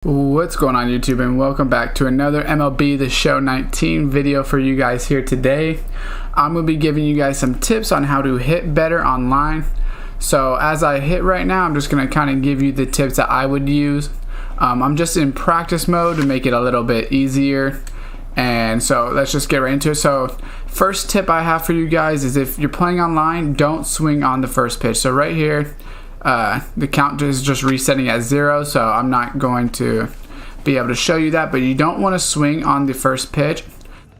What's going on YouTube, and welcome back to another MLB The Show 19 video for you guys here today. I'm going to be giving you guys some tips on how to hit better online. So as I hit right now, I'm just going to kind of give you the tips that I would use. I'm just in practice mode to make it a little bit easier. And so let's just get right into it. So first tip I have for you guys is if you're playing online, don't swing on the first pitch. So right here, the count is just resetting at 0, so I'm not going to be able to show you that, but you don't want to swing on the first pitch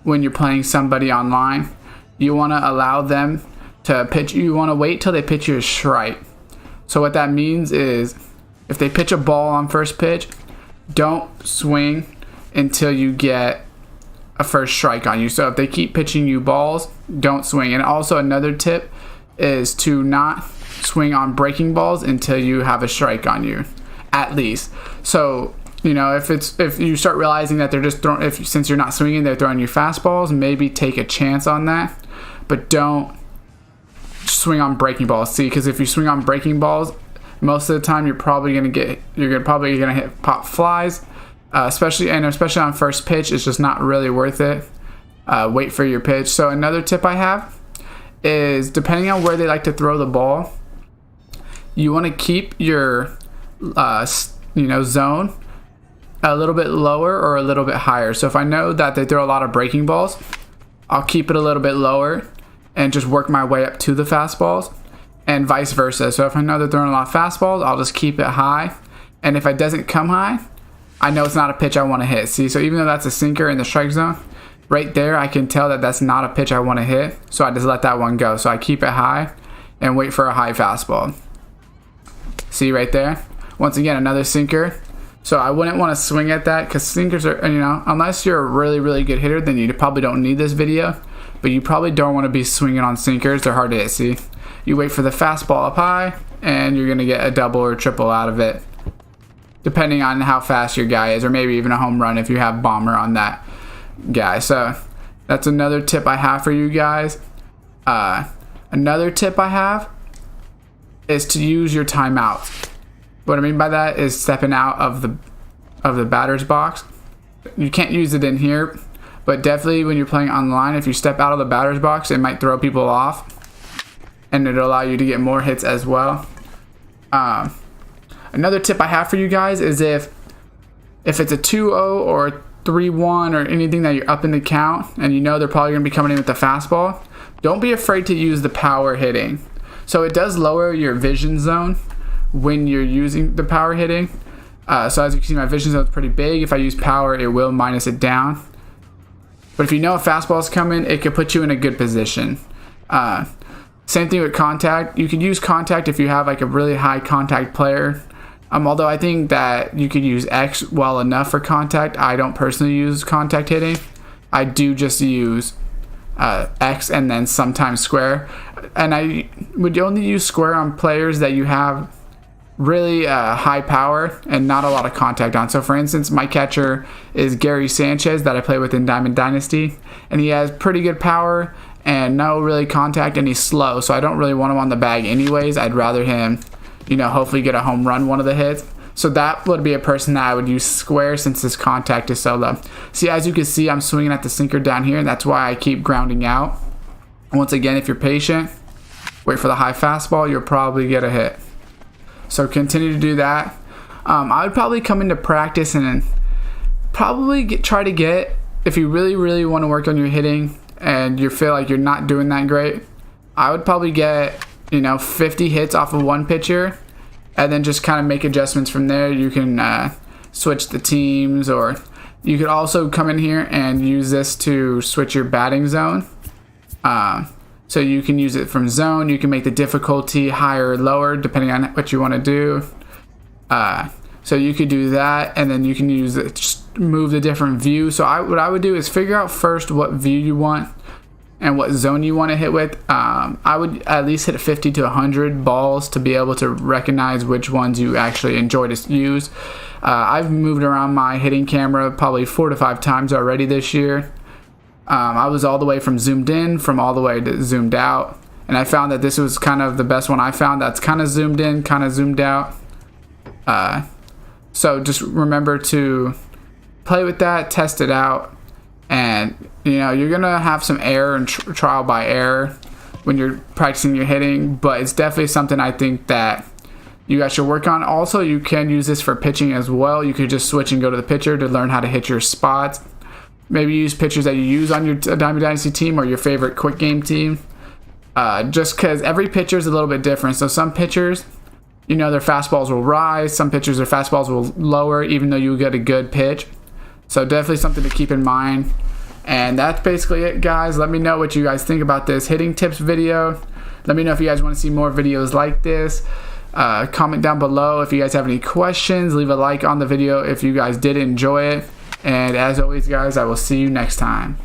when you're playing somebody online. You want to allow them to pitch. You want to wait till they pitch you a strike. So what that means is if they pitch a ball on first pitch, don't swing until you get a first strike on you. So if they keep pitching you balls, don't swing. And also another tip is to not swing on breaking balls until you have a strike on you, at least. So you know, if you start realizing that they're just throwing, since you're not swinging, they're throwing you fastballs, maybe take a chance on that, but don't swing on breaking balls. See, because if you swing on breaking balls, most of the time you're probably gonna hit pop flies, especially on first pitch. It's just not really worth it. Wait for your pitch. So another tip I have is, depending on where they like to throw the ball, you want to keep your zone a little bit lower or a little bit higher. So if I know that they throw a lot of breaking balls, I'll keep it a little bit lower and just work my way up to the fastballs, and vice versa. So if I know they're throwing a lot of fastballs, I'll just keep it high, and if it doesn't come high, I know it's not a pitch I want to hit. See, so even though that's a sinker in the strike zone, right there I can tell that that's not a pitch I want to hit, so I just let that one go. So I keep it high and wait for a high fastball. See right there? Once again, another sinker. So I wouldn't want to swing at that, because sinkers are, unless you're a really, really good hitter, then you probably don't need this video. But you probably don't want to be swinging on sinkers. They're hard to hit. See? You wait for the fastball up high, and you're going to get a double or triple out of it, depending on how fast your guy is, or maybe even a home run if you have bomber on that guy. So that's another tip I have for you guys. Another tip I have is to use your timeouts. What I mean by that is stepping out of the batter's box. You can't use it in here, but definitely when you're playing online, if you step out of the batter's box, it might throw people off, and it'll allow you to get more hits as well. Another tip I have for you guys is if it's a 2-0 or 3-1 or anything that you're up in the count, and you know they're probably going to be coming in with the fastball, don't be afraid to use the power hitting. So it does lower your vision zone when you're using the power hitting. So as you can see, my vision zone is pretty big. If I use power, it will minus it down. But if you know a fastball is coming, it could put you in a good position. Same thing with contact. You could use contact if you have like a really high contact player. Although I think that you could use X well enough for contact. I don't personally use contact hitting. I do just use X and then sometimes square. And I would only use square on players that you have really high power and not a lot of contact on. So for instance, my catcher is Gary Sanchez that I play with in Diamond Dynasty, and he has pretty good power and no really contact, and he's slow, so I don't really want him on the bag anyways. I'd rather him, hopefully get a home run one of the hits. So that would be a person that I would use square, since his contact is so low. See, as you can see, I'm swinging at the sinker down here, and that's why I keep grounding out. Once again, if you're patient, wait for the high fastball, you'll probably get a hit. So continue to do that. I would probably come into practice and probably try to get, if you really, really want to work on your hitting and you feel like you're not doing that great, I would probably get 50 hits off of one pitcher, and then just kind of make adjustments from there. You can switch the teams, or you could also come in here and use this to switch your batting zone. So you can use it from zone. You can make the difficulty higher or lower depending on what you want to do. So you could do that, and then you can use it, just move the different view. So what I would do is figure out first what view you want and what zone you want to hit with. I would at least hit 50 to 100 balls to be able to recognize which ones you actually enjoy to use. I've moved around my hitting camera probably 4 to 5 times already this year. I was all the way from zoomed in, from all the way to zoomed out, and I found that this was kind of the best one I found. That's kind of zoomed in, kind of zoomed out. So just remember to play with that, test it out, and you're gonna have some error and trial by error when you're practicing your hitting, but it's definitely something I think that you guys should work on. Also, you can use this for pitching as well. You could just switch and go to the pitcher to learn how to hit your spots. Maybe use pitchers that you use on your Diamond Dynasty team or your favorite quick game team. Just because every pitcher is a little bit different. So some pitchers, their fastballs will rise. Some pitchers, their fastballs will lower, even though you get a good pitch. So definitely something to keep in mind. And that's basically it, guys. Let me know what you guys think about this hitting tips video. Let me know if you guys want to see more videos like this. Comment down below if you guys have any questions. Leave a like on the video if you guys did enjoy it. And as always, guys, I will see you next time.